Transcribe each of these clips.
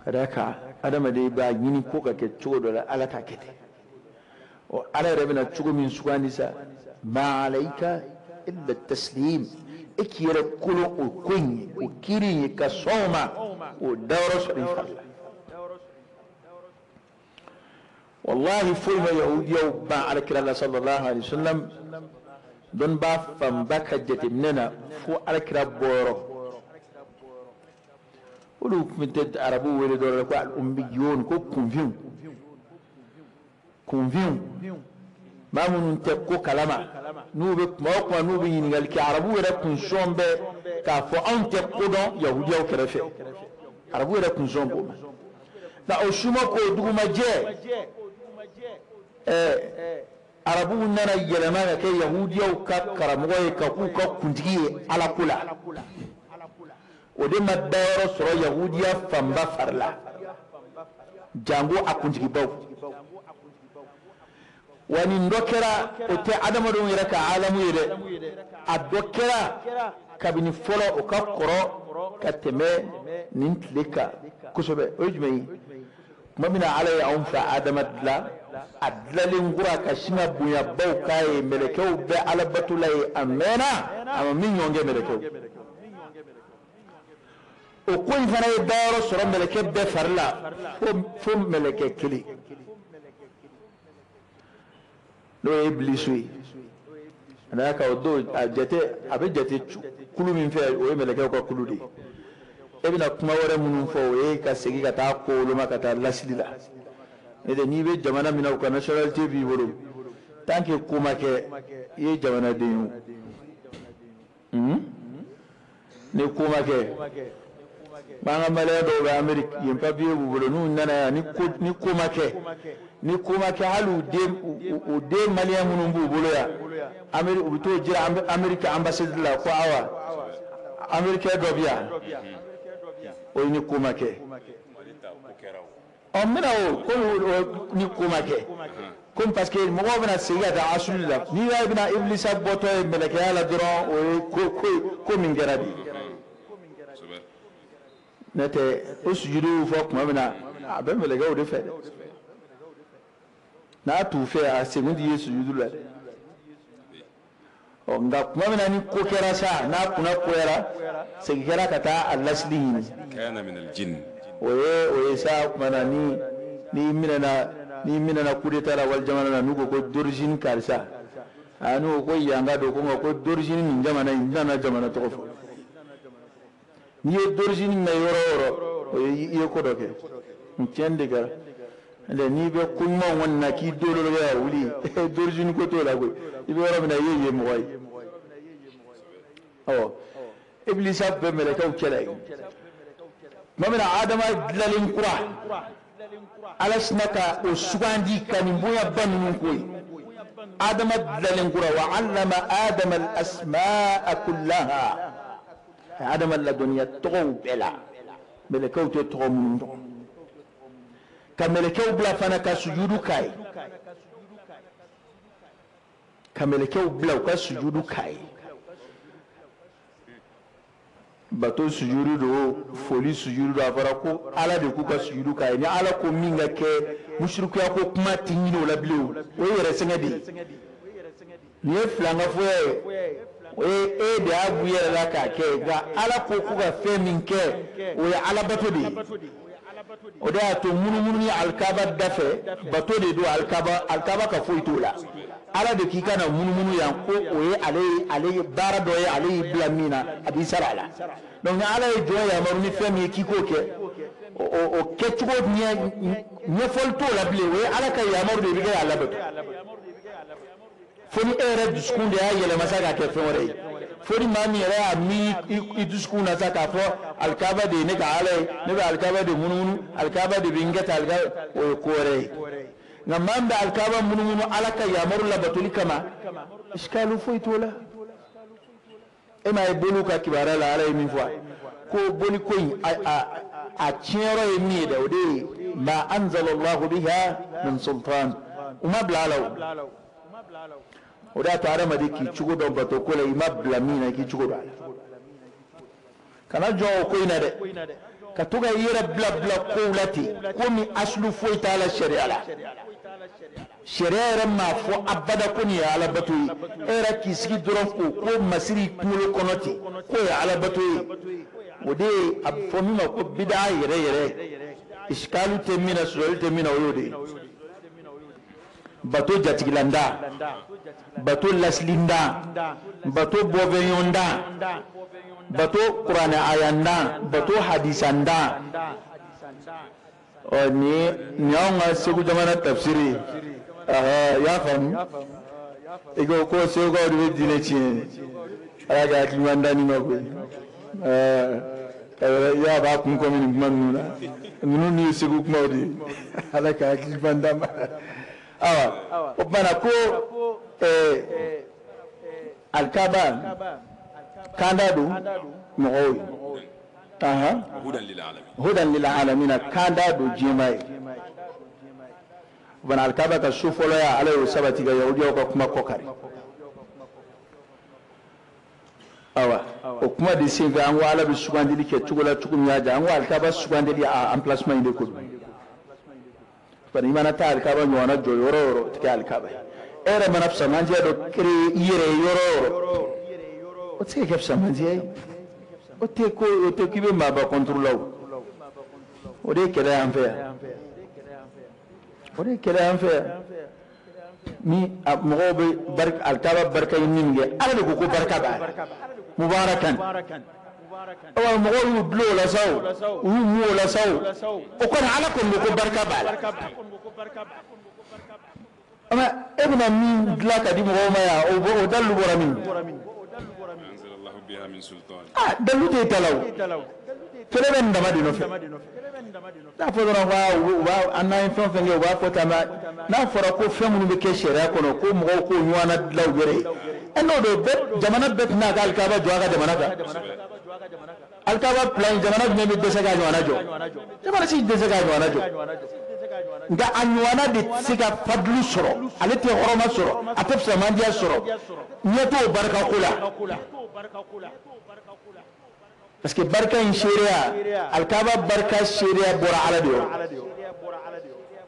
kadaka adama de ba yini ko ka ke cogo do la ala ta kete o ala rabina cogo min sugandisa ma alayka illa taslim ikira kulo o kunyi o kiri ka soma o dawro sori falla wallahi fulma yahudiya ba ala kira sallallahu alaihi wasallam don ba fam baka jatimnena fu ala kira boro ولو كنت عربو ولا دور لك الأميون كو كونفيون ما من تبكو كلامه نوبك ما هو نوبي ينقل كعربو ولا كونسوم به كافو أن تبكو دون يهودي أو كرفة عربو ولا كونسوم بو لا أشوما كو دوما جاء عربو ننا يلما كي يهودي أو كرموه كوكو كونتي على كلا ودي مدارو سرو يهوديا فمبا فرلا جانغو اكونجي باو wani ndokera ote adama don yira ka alamu yire adokera kabini folo o ka koro ka teme nin tlika kusobe ojmei mamina ala ya umfa adama dla adlalin gura ka shima buya baw kai melekeu be ala batulay amena ama min yonge melekeu o koy fana e daro soro meleke be farla fo meleke kili do iblisui ana ka do jete abe jete kulu min fe o meleke ko kulu di ebina kuma wore munun fo e ka segi ka ta ko luma ka ta lasilila e de ni be jamana mina ko national tv woro tanke kuma ke ye jamana de yu ne kuma ke banga male do ga amerique yim papier bu bolo nu nana ni kuma ke halu de malien munun bu bolo ya amerique u to jira amerique ambassade la ko awa amerique do biya o ni kuma ke o mina o ko ni kuma ke comme parce que mo bana siga da asulila ni ya ibna iblisa boto e meleke ala dron o ko min garabi nete usujudu fo kuma mina abe meleke o de fe na tu fe a segundi yesu sujudu la o nga kuma mina ni ko kera sa na kuna ko era segera kata allaslihi kana min aljinn oye sa kuma ni minana kudeta la wal jamana na nugo ko d'origine kalsa anu ko yanga do ko d'origine ni jamana to fo ni d'origine na yoro ye ko do ke ntende gar le ni be kunma wonna ki dolo ya wuli d'origine ko to la go ibe woro na ye mo way aw iblis abbe melaka o kelay mamina adama dlalin qura alasnaka uswandi kanimbuya banun koy adama dlalin qura wa allama adama al asmaa kullaha adama la dunya togo bela melaka to togo mun ka melaka bla fana ka sujudu kai ka melaka bla ka sujudu kai bato sujudu do foli sujudu do afara ko ala de ku ka sujudu kai ni ala ko minga ke mushriku ya ko kuma tinino la bilu o yere sengadi ni flanga fo e de abu yere la ka ke ga ala ko ku ga fe min ke o ya ala bato de o da to munu ni alkaba dafe bato de do alkaba ka fo itola ala de ki kana munu yan ko oye ale bara do ye ale blamina abi sarala donc ala e jo ya maru ni femi ki ko ke o ke tugo ni folto la ble we ala ka ya maru de bi ga ala bato foni ere diskunde ya yele masaka ke fore foni mami era mi i diskuna saka fo alkaba de ne ka ala ne ba alkaba de munu alkaba de bingata alga o kore ngamanda alkaba munumunu alaka ya maru la batuli kama iskalu foitola ema e bolu ka kibara la ala mi fwa ko boni ko a tiero e mi da ode ma anzalallahu biha min sultan uma blalaw oda tare ma diki chugo do bato ko la ima blamina ki chugo do kana jo ko ina de كتوغا يرى بلا بلا قولتي كومي أصل فويت على الشريعة شريعة ما فو أبدا كوني على بطوي إيرا كيسكي درونكو كو مسيري كمولو كونوتي كوي على بطوي ودي أبفوميما كو بداية يري إشكالو تمينا سؤال تمينا ويودي bato jatigilanda bato laslinda bato bovenyonda bato qur'an ayanda bato hadisanda ni nyanga segu jamana tafsiri ya fam ego ko segu de dine chi aga kimanda ni ngako ya ba kun ko min manuna nunu ni segu kuma odi ala ka kimanda awa bana ko alkaba kanda du moy hudan lil alamin kanda du jimai bana alkaba ka sufolo ya alayhi sabati ga yahudi ko kuma kokari awa o kuma de singa an wala bi sugandili ke tugula tugunya ja an alkaba sugandili a emplacement inde ko bani mana ta alkaba nyona jo yororo tike alkaba era manafsa manje do kri yire yororo o tike kefsa manje o te ko o te kibe ma ba contrôler o de kele en faire o de kele en faire ni mogobe bark alkaba barka yininge ala de ko barka ba mubarakan awa mogo yu blo la saw yu mu la saw o kon ala kon ko barka bal ama ibna min glaka di mogo ma ya o dalu boramin anzalallahu biha min sultan dalu te talaw fele ben dama dino fe da fo do wa anay fon fe nge wa fota ma na fora ko femu be ke shera kono ko mogo ko nywana law gere eno do bet jamana bet na gal ka ba joga jamana ka alkaba plan jamana nyemi dese ga nywana jo jamana si dese ga nywana jo nga anywana de sika fadlu soro alete horoma soro atepsa mandia soro nyeto barka kula parce que barka in sharia alkaba barka sharia bora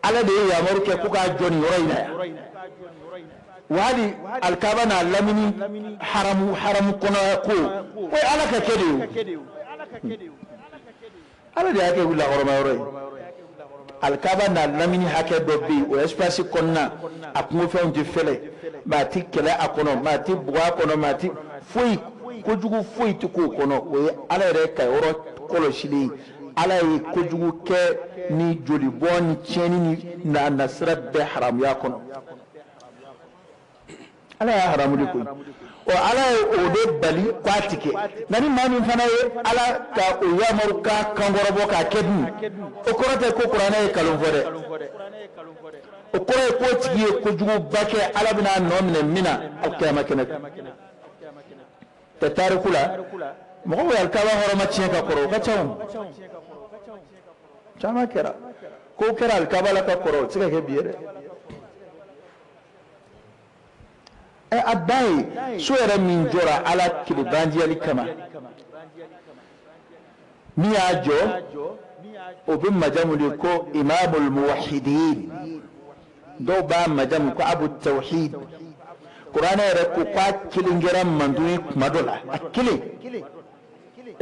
ala de ya morke kuka joni roina wadi alkaba na lamini haramu kono ko o ala ka kedu ala de yake wula horoma roi alkaba na lamini hake dobbi o espace konna akungo fe onje fele ma ti kele akono ma ti bua kono ma ti foi kojugu foi ti ko kono o ala re kai oro kolo shili ala yi kojugu ke ni joli boni cheni ni na nasra be haram ya kono ala ya haramu di ko o ala o de bali kwatike nani mami fana ye ala ka o yamaru ka kangorobo ka kedni o korote ko qur'ana e kalon fode o kore ko tiye ko jugu bake ala bina nomne mina alqiyama kenak ta tarikula mo ko alkaba horoma tiye ka koro ka chawon chama kera ko kera alkaba la ka koro tsika ke biere abai suwere min jora ala kilibandiali kama mi ajo o bin majamu de ko imamul muwahhidin do ba majamu ko abu tawhid qur'ana re ko kwa kilingeram manduni madola akili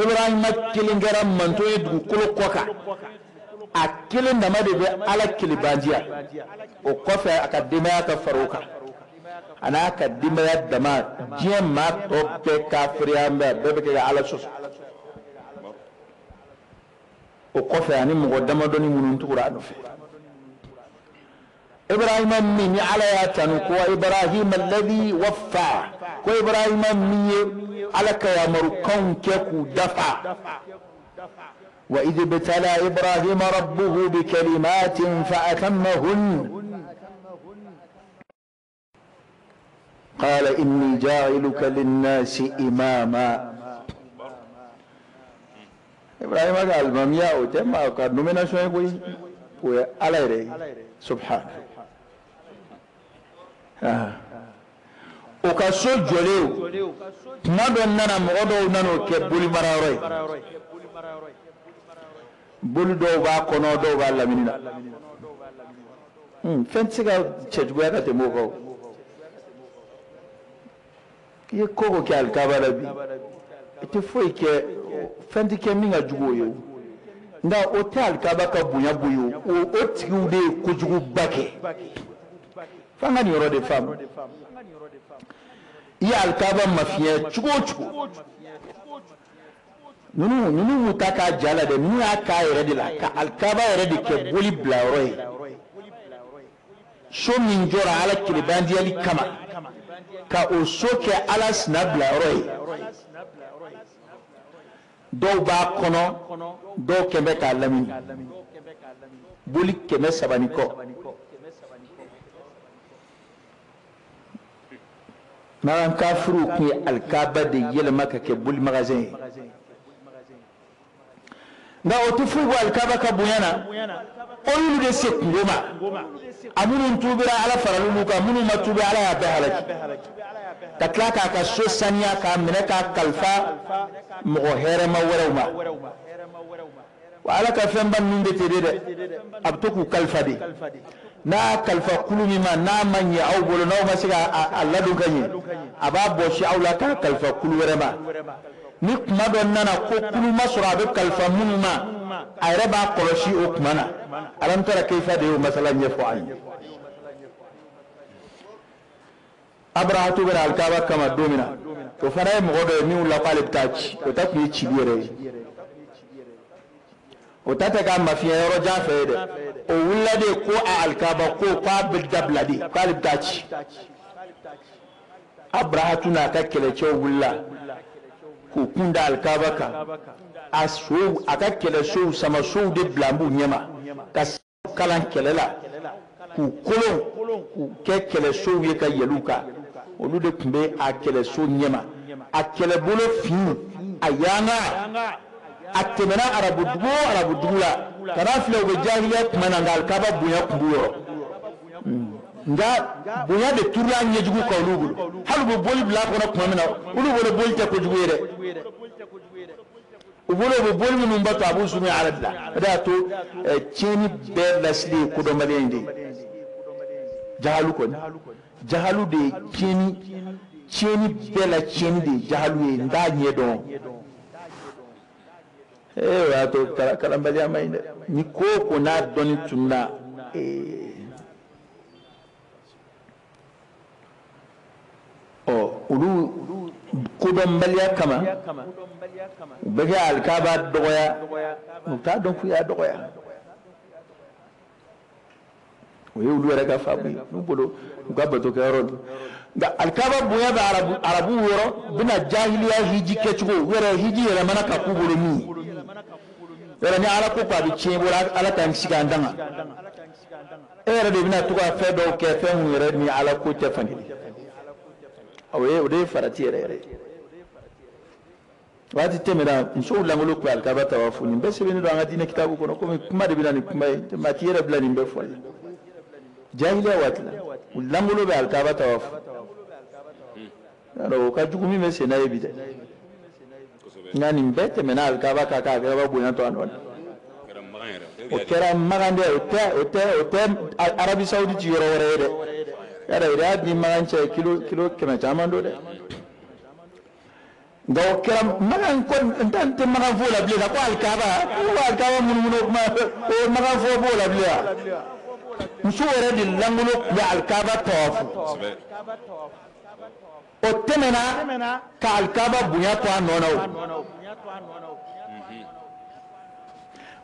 ibrahim kilingeram manduni du kulo koka akilin da made be ala kilibandia o kofa akademiya ka faruka ana ka dimba ya dama jiyan ma to pe kafiriya mbe bebe ke ala sos o kofe ani mo dama doni munun tukura no fe ibrahim min ala ya tanu ko ibrahim alladhi waffa ko ibrahim min ala ka ya marukan ke ku dafa wa idh bitala ibrahim rabbuhu bi kalimatin fa atammahun قال إني جاعلك للناس إماما إبراهيم قال مميا وجمع قد نمنا شوي بوي وعلى يدي سبحانه وكسو جوليو ما دون نانا مغدو نانو كبولي مراروي bolu dɔw b'a kɔnɔ dɔw b'a lamini na fɛn tɛ se ka cɛjuguya ka tɛmɛ o kan i ye ko o kɛ alikaba la bi i tɛ foyi kɛ fɛn tɛ kɛ min ka jugu o ye nka o tɛ alikaba ka bonya bonya o tigiw de ye kojuguba kɛ f'an ka nin yɔrɔ de faamu i ye alikaba mafiɲɛ cogo o cogo ninnu y'u ta k'a ja la dɛ ninnu y'a k'a yɛrɛ de la ka alikaba yɛrɛ de kɛ boli bilayɔrɔ ye so min jɔra ala tilebandiyali kama ka o so kɛ ala sina bilayɔrɔ ye dɔw b'a kɔnɔ dɔw kɛmɛ bɛ k'a lamini boli 300 ni kɔ n'an kafiru tun ye alikaba de yɛlɛma ka kɛ boli magasin ye nka o tɛ foyi bɔ alikaba ka bonya na olu de se kungo ma a minnu tuubira ala faral'olu kan minnu ma tuubi ala y'a bɛɛ halaki ka tila k'a ka so saniya k'a minɛ k'a kalifa mɔgɔ hɛrɛma wɛrɛw ma wa ala ka fɛnba ninnu de tɛ de dɛ a bɛ to k'u kalifa de n'a kalifa kulu min ma n'a ma ɲɛ aw bolo n'aw ma se k'a ladon ka ɲɛ a b'a bɔsi aw la k'a kalifa kulu wɛrɛ ma ni kuma dɔ nana ko kulu ma sɔrɔ a bɛ kalifa minnu ma a yɛrɛ b'a kɔlɔsi o kuma na alam tara kayfa de y'o masala ɲɛfɔ an ye abrahatu bɛna alikaba kama don min na o fana ye mɔgɔ dɔ ye min wulila k'ale bɛ taa ci o ta tun ye cili yɛrɛ ye o ta tɛ k'a mafiɲɛ yɔrɔ jan fɛ ye dɛ o wulila de ko a alikaba ko k'a bɛ dabila de k'ale bɛ taa ci abrahatu n'a ka kɛlɛcɛw wulila k'u kun da alikaba kan a ka kɛlɛsow sama sow de bila an b'u ɲɛma ka kalan kɛlɛ la k'u kolon k'u kɛ kɛlɛsow ye ka yɛl'u kan olu de tun bɛ a kɛlɛso ɲɛma a kɛlɛbolo fin a yanga a tɛmɛna arabudugu o arabudugu la ka n'a filɛ u bɛ jahiliya tuma na nka alikaba bonya tun b'u yɔrɔ nka bonya de turula ɲɛjugu kan olu bolo hali u bɛ boli bila a kɔnɔ tuma min na olu bolo boli tɛ kojugu ye dɛ u bolo u bɛ boli minnu ba to a b'u sumi ala de la o de y'a to tiɲɛni bɛɛ lasili ye kodɔnbaliya in de ye jahalu kɔni jahalu de ye tiɲɛni bɛɛ la tiɲɛni de ye jahalu ye n t'a ɲɛ dɔn o y'a to kalanbaliya ma ɲi dɛ ni ko o ko n'a dɔnni tununa olu kodɔnbaliya kama u bɛ kɛ alikaba dɔgɔya u t'a dɔn k'u y'a dɔgɔya o ye olu yɛrɛ ka faamu ye n'u bolo u ka batokɛyɔrɔ don nka alikaba bonya bɛ arabu yɔrɔ bɛna jahiliya hiji kɛcogo u yɛrɛ hiji yɛlɛmana ka k'u bolo min ye yɛrɛ ni ala ko k'a bɛ tiɲɛ bolo ala k'an sigi an dan kan e yɛrɛ de bɛna to ka fɛn dɔw kɛ fɛn mun yɛrɛ ni ala ko tɛ fankelen o de ye farati yɛrɛ yɛrɛ waati tɛmɛna musow langolo tun bɛ alikaba tawafu nin bɛɛ sɛbɛnnen don an ka diinɛ kitabu kɔnɔ komi kuma de bɛna nin kuma ye maa t'i yɛrɛ bila nin bɛɛ fɔli jahiliya waati la u langolo bɛ alikaba tawafu o ka jugu min bɛ sen n'a ye bi dɛ nka nin bɛɛ tɛmɛna alikaba kan k'a alikaba bonya to a nɔ na o kɛra magan dɛ o tɛ arabi sawuditi yɔrɔ wɛrɛ ye dɛ yàrá yìí a di magan cɛ kilo 100 caman don dɛ nka o kɛra magan ko n tɛ magan fo la bilen ka ko alikaba munumunu kuma o magan fo b'o la bilen wa muso yɛrɛ de langolo tun bɛ alikaba tawafu o tɛmɛna ka alikaba bonya to a nɔ na o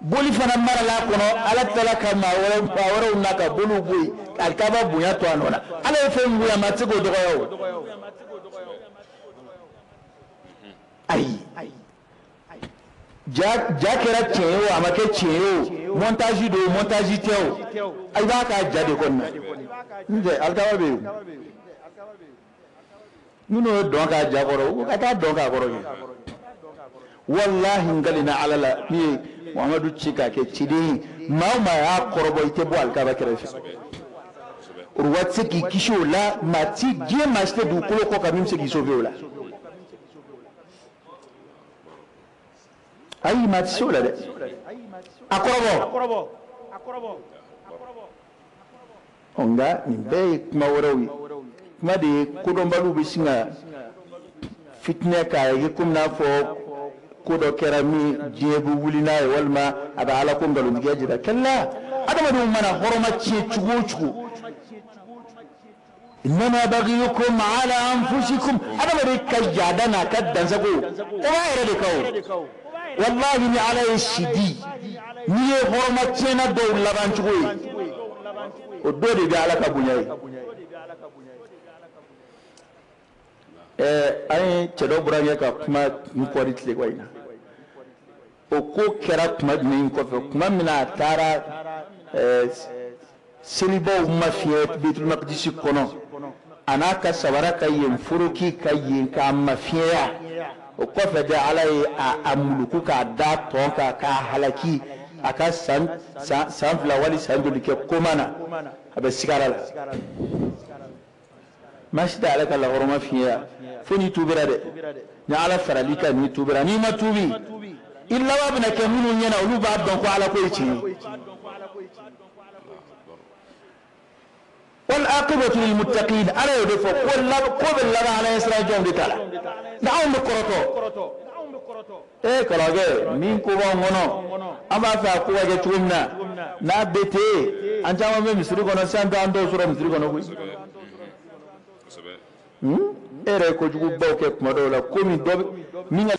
boli fana marala kɔnɔ ala tilala ka maa wɛrɛw na ka boliw bɔ yen alikaba bonya to a nɔ na ala ye fɛn bonya ma a tɛ se k'o dɔgɔya o ayi ja kɛra tiɲɛ ye o a ma kɛ tiɲɛ ye o montage don montage tɛ o i b'a k'a ja de kɔni na n tɛ alikaba bɛ yen minnu ye dɔn k'a ja kɔrɔ o ka taa dɔn k'a kɔrɔ kɛ wallahi n galina ala la min ye Muhamadu ci k'a kɛ ciden ye maa o maa y'a kɔrɔbɔ i tɛ bɔ alikaba kɛrɛfɛ o waati se k'i kisi o la maa ti diɲɛ maa si tɛ dugukolo kɔ ka min bɛ se k'i sauver o la ayi ma tiso la de akorobo onga ni be kuma warawi kuma de kodon balu be singa fitne ka yi kumna fo kodo kerami jebu wulina e walma ada ala ko ngalu ngi jida kalla adama dum mana horoma ci cugo إنما بغيكم على أنفسكم هذا ما كجادنا كدنسكو وما يردكو والله إني على الشدي نيه حرمتنا دول لبانشوي ودوري بيعلك أبونياي أي تلو برانيا كما نقولت لقوينا وكو كرا كما دمين كوفي كما منا تارا سلبو مافيات بيت المقدس كونو anaka sabara kayen furuki kayen ka mafiya o kofe da alai a muluku ka da tonka ka halaki aka san wali sandu ke komana abe sigara la mashi da alaka la horoma fiya funi tubira de ni ala faralika ni tubira ni matubi illa wa bina kamunu yana ulu ba don ko ala ko yici والعاقبة للمتقين أنا يدفع قبل لنا على يسرى جون دتالا نعم بكرتو إيه كلاجة مين كوبا منو أما فأقوى جتومنا نابتة أنت ما بمصر كنا سان داندو سورة مصر كنا كوي إيه رأيكوا باوكي كمدولا كومي دوب مين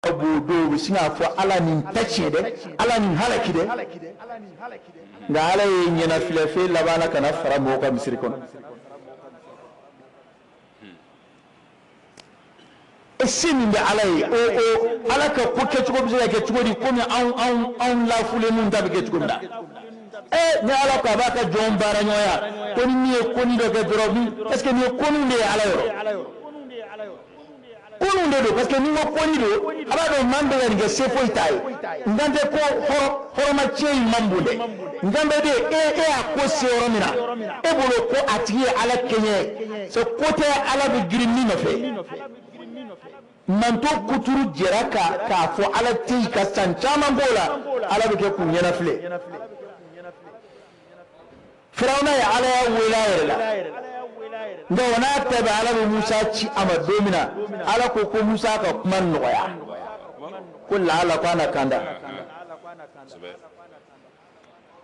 أبو دوب سينا فو على نتشيد على نهلكيد nga ala ye nyana filefe labana kana fara mo ka misiri kono esini be ala ye o ala ka ko ke tugo bi ke tugo di ko mi an la fule nun da be ke tugo da ni ala ka ba ka jom bara nyoya ko ni ko ni do ke drobi est ce que ni ko ni de ala yo kunu de do parce que ni ko koni do aba do mande ngani ge sefo itai ngande ko horoma chei mambude ngambe de a ko sero mina e bolo ko atiye ala kenye so kote ala be girimni no fe manto kuturu jeraka ka fo ala tei ka sanchama bola ala be ke kunyana fle firawna ya ala ya wilayla ndo wana tabe ala Musa ci amadomina ala ko Musa ka kuma noya kullu ala kana kanda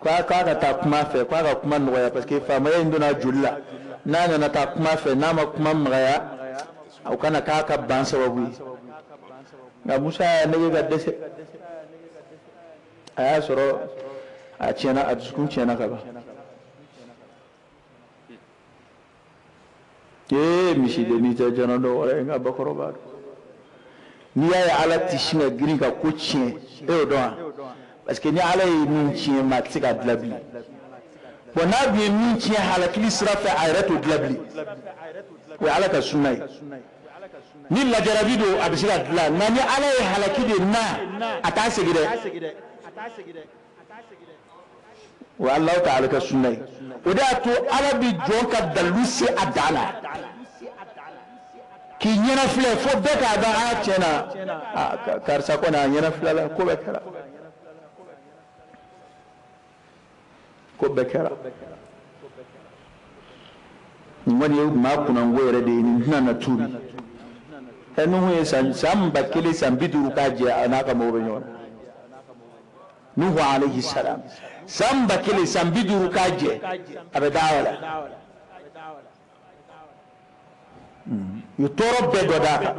kwa ka ta kuma fe kwa ka kuma noya parce que fa mai ndona julla nana na ta kuma fe nama kuma mgaya au kana ka ban sababu ga Musa ne ga dese aya soro a cena a dukun cena ka ba misi de ni ta jana do wala nga bakoro ba ni ya ala tishinga giri ka ko chien e do parce que ni ala yi min chien ma tika dlabli bon na bi min chien hala kili srafa ayrato dlabli wa ala ka sunnay ni la jarabido abisira dla na ni ala yi halaki de na atase gide wa Allah ta'ala ka sunnay oda to ala bi jonka dalusi adala ki nyana fle fo beka da a chena karsa ko na nyana fle la ko bekara ngoni ma kuna ngoyere de ni nana turi enu hu sam bakile sam biduru ka je anaka mo benyo nuhu alayhi salam sam bakile sam biduru ka je abadawala yutoro bedodaka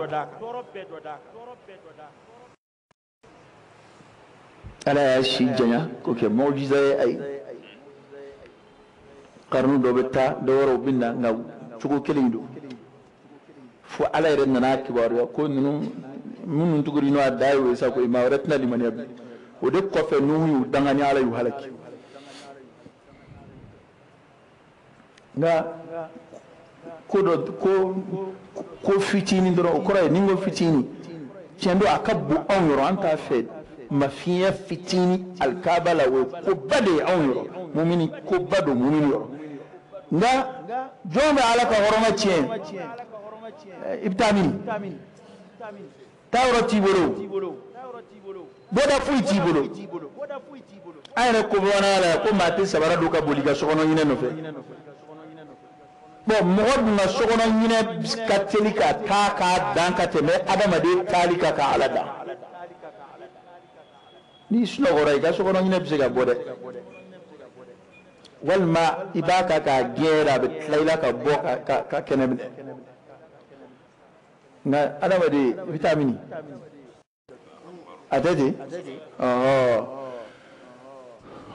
ala ya shi janya ko ke mu'jiza ay qarnu do betta do woro binda ngaw cugo kelindo fu ala yere nana kibaru ko nunu munun tuguri no adai we sa ko ma retna liman yabi o de ko fe nuhu dangani ala yu halaki nga ko fitini doro ko ray ningo fitini cendo akabbu awro anta fed mafiya fitini alkabala we ko bade awro mumini ko bado mumini yo nga jombe alaka horoma cien ibtamin tawrati bolo boda fu tibolo ayre ko bona la ko mate sabara do ka boliga sokono nyine no fe bon mo na sokono nyine katolika ka danka teme adama de talika ka alada ni suno goray ga sokono nyine bisega bode walma ibaka ka gera be tlayla ka boka ka kenebe nga adama de vitamini atati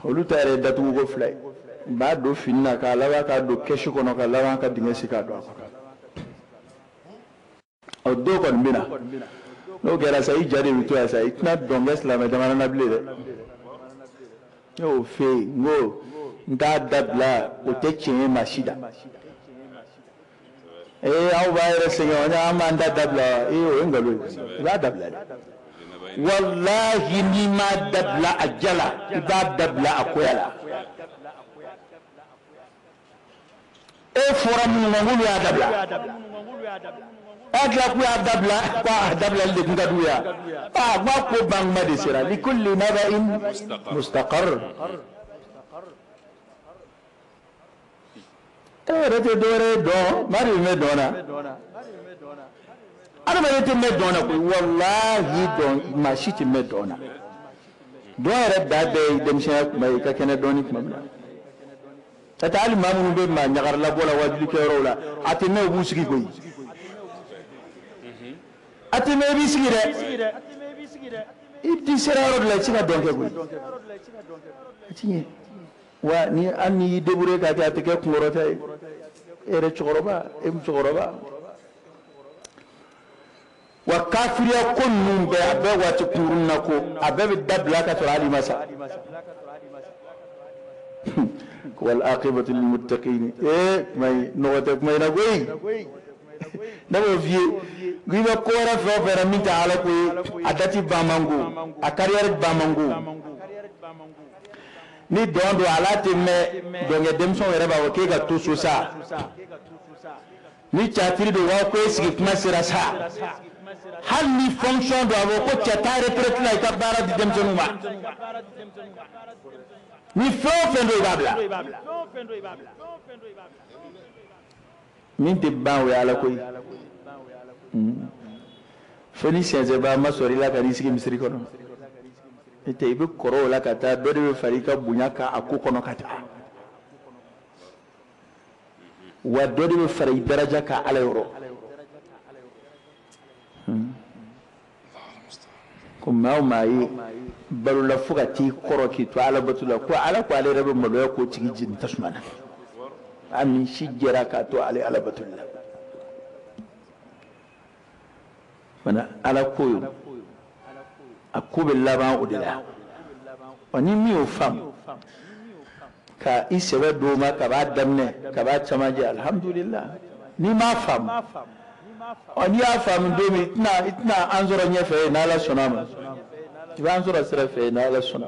olu tare datu go flay ba do finna ka lawa ka do keshi kono ka lawa ka dingesi ka do o do kon bina no gera sai jare witu ya sai itna donges la medamana na blede yo fe ngo nda dabla o te chenye mashida au bayre singa nya amanda dabla o ngalo la dabla wallahi ni ma dabla ajala iba dabla akoyala forum ngulu ya dabla adla ku ya dabla kwa dabla le ngadu ya ma ko bang madisira likulli naba'in mustaqar rete dore do mari me dona ana rete me dona ko wallahi don mashiti me dona do re da be dem sha mai ka kene doni kuma tata ali mamu be ma nyagar la bola wajli ke rola atene bu sigi koy atene bi sigi de ibti seraro la ci ga donke koy ci wa ni anni debure ka ta ke ngorota ere chogoroba em chogoroba wa kafiriya kunnum be abe wati kurunna ko abe dabla ka turali masa wal aqibatu lil muttaqin may nowata may na goy nabo vie giba ko ra fo fera minta ala ko adati bamango a carrière bamango ni dondo alati me donge demson wera ba ke ga to so sa ni chatiri do wa ko sigi kuma sira sa hal ni fonction do avo ko chata retraite la ka bara di demson ma ni fo fendo ibabla min te ban we ala koy foni senze ba masori la ka ni sigi misri kono ite ibe koro la kata do de farika bunyaka akokono kata wa do de fari daraja ka ala yoro ko mai balu la fugati koro ki to ala batula ko ala ko ale rebe malo ko tigi jin tasmana amin shijera ka to ala batula mana ala koyo akube laban odila wani mi o fam ka isebe do ma ka ba damne ka ba chamaje alhamdulillah ni ma fam oni ya fam do mi itna anzoro nyefe na la sonama ti ba anzoro sere fe na la sona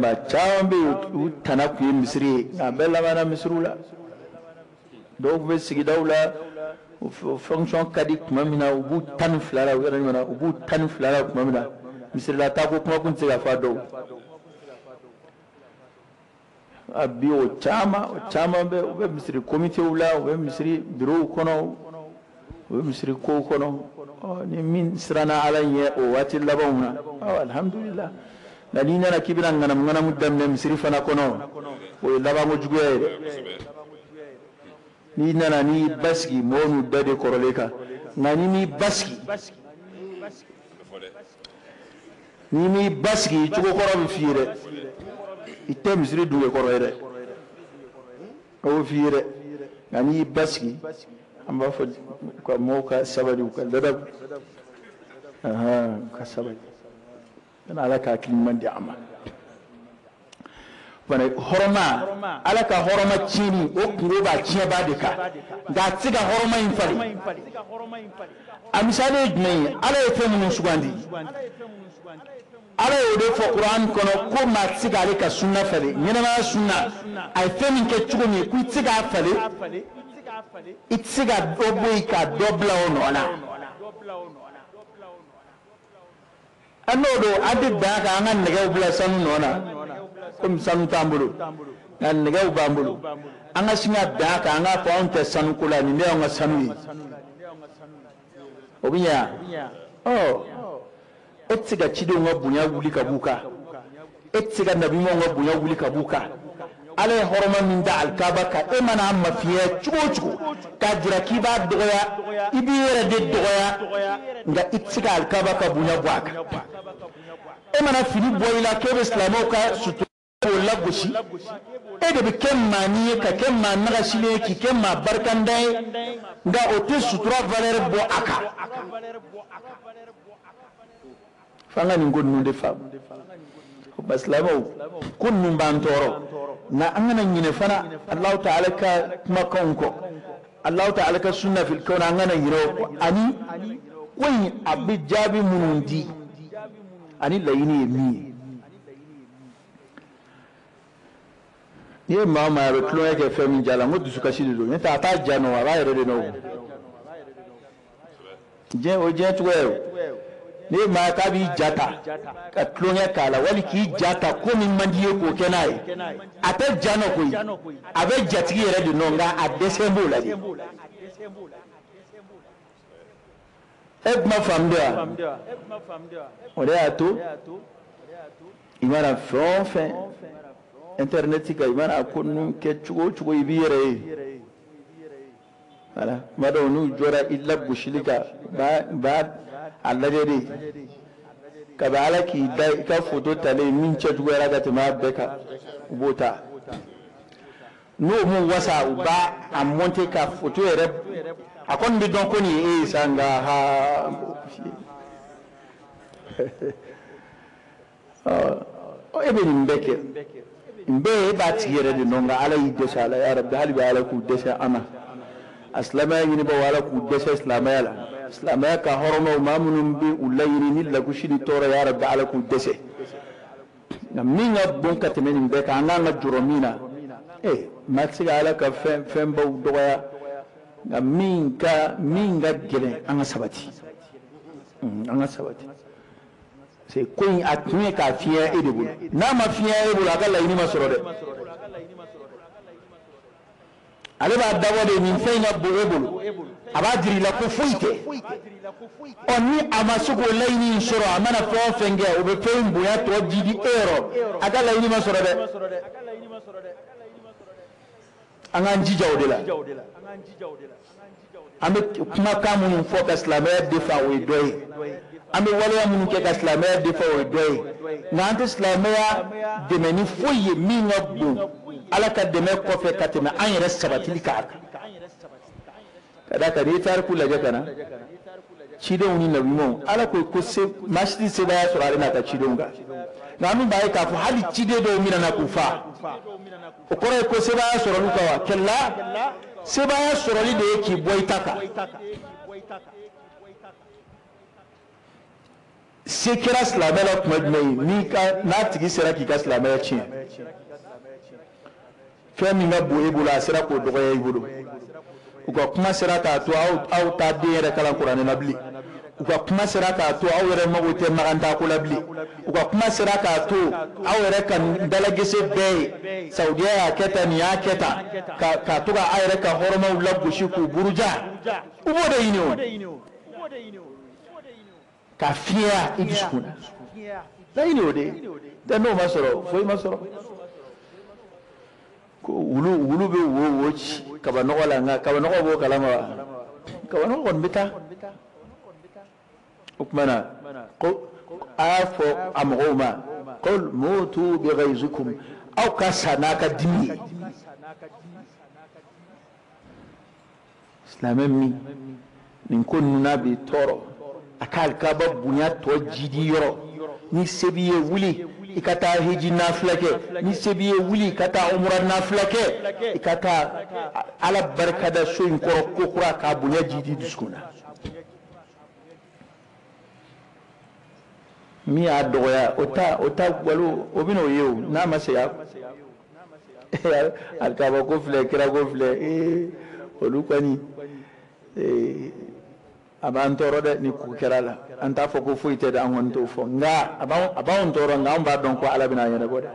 ma chawambe utanaku misri na bella mana misrula do be sigi dawla fonction kadi kuma mina ubu tan flara wera mina ubu tan flara kuma mina misri la ta ko kuma kun tiga fa do abi o chama be misri committee wala be misri bureau kono be misri ko kono ni min sirana alanye o wati labawna alhamdulillah dani na kibira ngana mudam ne misri fana kono o labango jugoye ni nana ni baski monu dade koroleka ngani ni baski ni baski chuko koro fire item misri duwe korore o fire ngani baski amba fo ko moka sabadi ko dada ka sabadi ana alaka kilman di amma bana horoma alaka horoma chini o kuro ba chiya ba de ka ga tiga horoma infali amisale jmai ala yefe mun sugandi ala yode fo qur'an kono ko ma tiga alaka sunna fale nyina ma sunna ay femin ke chugo ni ku tiga fale itiga oboy ka dobla ono ala anodo ade da ka anga nege ubla sanu nona kom sanu tambulu nan nege ubambulu anga singa da ka anga faunte sanu kula ni ne anga sanu obinya oh etsiga chido nga bunya wuli kabuka etsiga nabi mo nga bunya wuli kabuka ale horoma min da alkaba ka emana amma fiye chugo ka jira kiba doya ibiyere de doya nga etsiga alkaba ka bunya bwaka emana fini boyla kebe islamo ka sutu la goshi ede be kemma ni ka kemma naga shile ki kemma barkandai nga ote sutura valeur bo aka fanga ni ngonu de fam baslamo kunnu bantoro na angana nyine fana Allah ta'ala ka kuma kanko Allah ta'ala ka sunna fil kawn angana yiro ani koyi abijabi munundi ani layini mi ye mama re klo yake femi jala ngodu sukashi do ni ta ta jano wa ba re no je o je tuwe ne ma ka bi jata ka tlonya kala wali ki jata ko min mandiye ko kenai ata jano ko abe jati yere de nonga a desembo la de ma famdea ore ato imara fonfe internet ka imara kunu ke chugo ibire ala mado nu jora illa bushilika ba alladede kabala ki dai ka foto tale min ce duwara ga tama beka bota no mu wasa ba a monte ka foto ere akon bi don ko ni sanga ha o ebe ni mbeke mbe ba tiyere de nonga ala yidde sala ya rabbi hali ba ala ku desha ana aslama yini ba wala ku desha islama yala islama ka horomo mamunum bi ulayni ni la kushini tora ya rabbi ala ku deshe na minga bonka temeni mbe ka nganga juromina matsiga ala ka femba doya na minga gele anga sabati c'est koy atme ka fiya edebul na ma fiya edebul aka layni masoro de ale ba dawo de min feyna bo abadiri la ko fuite onni amasugo layni soro amana fo fenge o be feyn buya to jidi euro aka layni masoro de angan jijawde la ame kuma kamun focus la mer defa we doy ame wala mun ke ka islamiya defa we doy nante islamiya de meni foye mi ngabbu ala ka de me ko fe katena an yere sabati ka kada ka ni tar kula ga kana chide uni na bimo ala ko se mashidi se da so ari na ta chidonga nanu bai ka fu hali chide do mina na kufa o kore ko se ba so ru ka wa kella se ba ya so ri de yake boitaka se kira islamela kuma ni ka na tigi sera ki ka islamela chi femi na bo ebola sera ko dogo ya ibudo uko kuma sera ka to au ta de kala qur'ani nabli uko kuma sera ka to au yere magote maganta ko labli uko kuma sera ka to au yere kan dalagese be saudiya ya keta ni ya keta ka to ga ayre ka hormo labbu shi ku buruja ubo de yino ka fiya idiskuna la yino de no masoro foi masoro ko wulu be wo kaba no wala nga kaba no bo kalama kaba no kon bita ukmana ko afo amghuma qul mutu bi ghayzikum aw kasanaka dimi islamami nin kun nabi toro akal kaba bunya to jidi yoro ni sebiye wuli ikata hiji naflake ni sebiye wuli ikata umra naflake ikata ala barkada so in ko kura ka bunya jidi diskuna mi adoya ota walu obino yew na masaya alkaba ko fle kira ko fle olukwani aban toro de ni ku kerala anta fo ko fuite da an to fo nga aban toro nga on ba don ko ala bina yana goda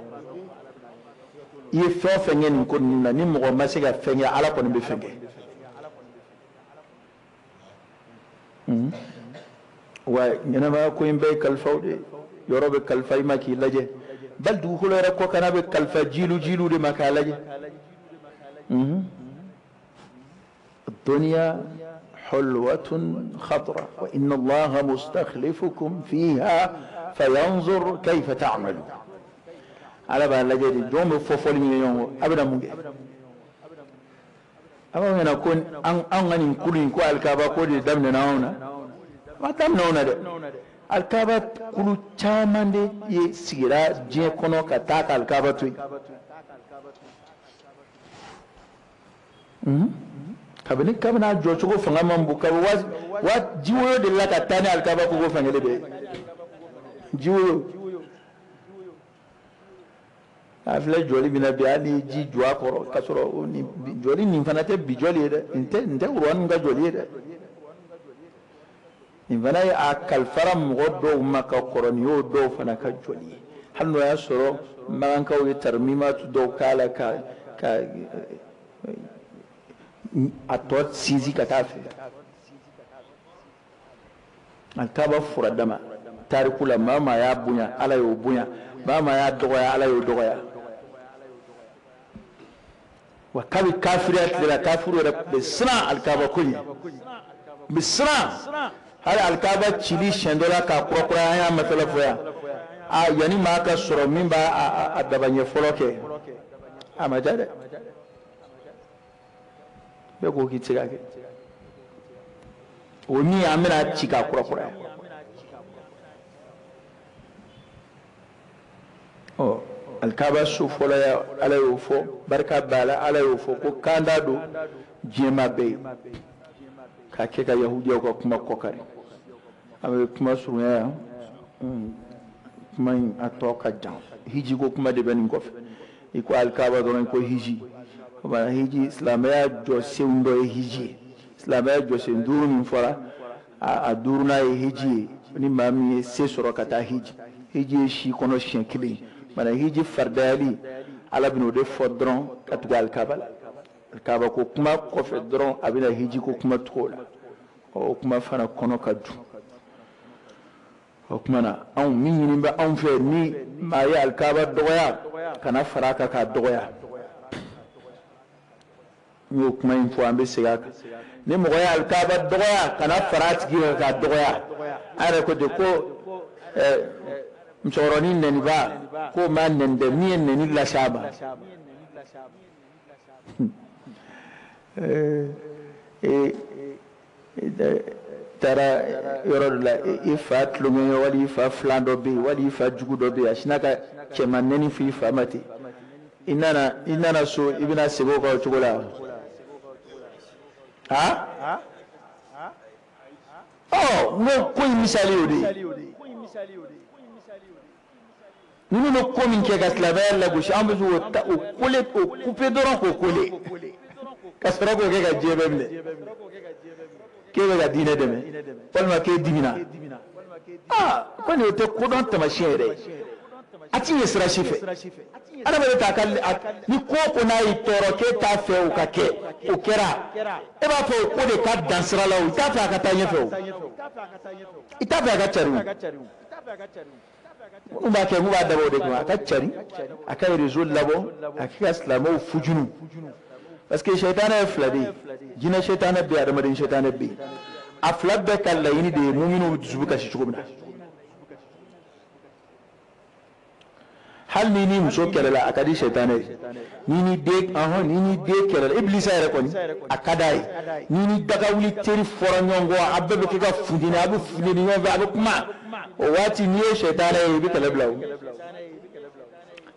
ye fo fenye ni ko na ni mo ma se ga fenye ala ko ni be fenye wa nyana ma ko imbe kalfawde yorobe kalfay maki laje bal du ko re ko kana be kalfa jilu de makalaje الدنيا حلوة خضراء وإن الله مستخلفكم فيها فينظر كيف تعملون على بال لجدي دوم فوفول من يوم أبدا مجد أما من أكون أن نكون كوا الكابا كودي دمنا ناونا ما دمنا ناونا ده الكابا كلو تامان ده يسيرا جيه كونو كتاك الكابا توي kabina jɔ cogo fanga man bon ka wa jiwoyo de la ka taa ni alikaba ko fangele be jiwoyo a filɛ jɔli min na bi hali ji jɔ a kɔrɔ ka sɔrɔ ni jɔli nin fana tɛ bi jɔli ye dɛ nin tɛ wurani ka jɔli ye dɛ nin fana ye a kalifara mɔgɔ dɔw ma ka kɔrɔ nin y'o dɔw fana ka jɔli ye hali n'o y'a sɔrɔ magankaw ye tarimimatu dɔw k'a la ka a tɔ sinsin ka taa fɛ alikaba fura dama tariku la maa maa y'a bonya ala y'o bonya maa maa y'a dɔgɔya ala y'o dɔgɔya wa kabi kafiriya tilela kafiru yɛrɛ bɛ siran alikaba ko ɲɛ bɛ siran hali alikaba cili siɲɛ dɔ la k'a kurakuraya an y'a masala fɔ yan a yanni maa ka sɔrɔ min b'a dabaɲɛ fɔlɔ kɛ a ma ja dɛ bɛɛ ko k'i tɛ se ka kɛ o min an bɛna ci k'a kurakuraya ɔ alikaba so fɔlɔ ya ala y'o fɔ barika b'a la ala y'o fɔ ko kanda don diɲɛma bɛɛ ye k'a kɛ ka yahudiyaw ka kuma kɔkari an bɛ kuma surunya yan kuma in a tɔ ka jan hiji ko kuma de bɛ nin kɔfɛ i ko alikaba dɔrɔn ko hiji bana hiji silamɛya jɔsen dɔ ye hiji ye silamɛya jɔsen duuru min fɔra a duurunan ye hiji ye ni maa min ye se sɔrɔ ka taa hiji ye si kɔnɔ siɲɛ kelen bana hiji faridayali ala bɛna o de fɔ dɔrɔn ka tugu alikaba la alikaba ko kuma kɔfɛ dɔrɔn a bɛna hiji ko kuma tugu o la o kuma fana kɔnɔ ka dun o kuma na anw min ɲini bɛ anw fɛ ni maa ye alikaba dɔgɔya kana fara a kan k'a dɔgɔya n y'o kuma in fɔ an bɛ segin a kan ni mɔgɔ ye alikaba dɔgɔya kana fara a tigi kan k'a dɔgɔya an yɛrɛ ko ten ko musokɔrɔnin nɛniba k'o ma nɛni dɛ min ye nɛni lase a ma taara yɔrɔ dɔ la i fa tulonkɛ wali i fa filan dɔ bɛ yen wali i fa jugu dɔ bɛ yen a sinna ka cɛman nɛni fɔ i fa ma ten i nana so i bɛna segin o kan o cogo la ha n ko in misali y'o de ye ninnu bɛ ko min kɛ ka silamɛya lagosi an bɛ se k'o couper dɔrɔn k'o coller ka sɔrɔ k'o kɛ ka diɲɛ bɛɛ minɛ k'e bɛ ka diinɛ dɛmɛ walima k'e dimina ko nin o tɛ kodɔn taamasiyɛn yɛrɛ ye a ti ɲɛ sira si fɛ adamaden t'a ka ni ko o ko n'a y'i tɔɔrɔ k'e t'a fɛ o ka kɛ o kɛra e b'a fɛ o ko de ka dan sira la o i t'a fɛ a ka taa ɲɛfɛ o i t'a fɛ a ka cari o minnu b'a kɛ n'u b'a dabɔ o de kama a ka cari a ka réseau labɔ a kɛ ka silamɛw fujunu parce que sɛtanɛ ye fila de ye jinɛ sɛtanɛ bɛ yen adamaden sɛtanɛ bɛ yen a fila bɛɛ ka laɲini de ye muminiw dusu bɛ kasi cogo min na hali ni muso kɛlɛla a ka di sɛtanɛ ye ni den kɛlɛla ibilisa yɛrɛ kɔni a ka d'a ye ni dagawuli teri fɔra ɲɔgɔn kɔ a bɛɛ bɛ kɛ ka funteni a bɛ funteni ɲɔgɔn fɛ a bɛ kuma o waati n'i ye sɛtanɛ ye i bɛ kɛlɛ bila o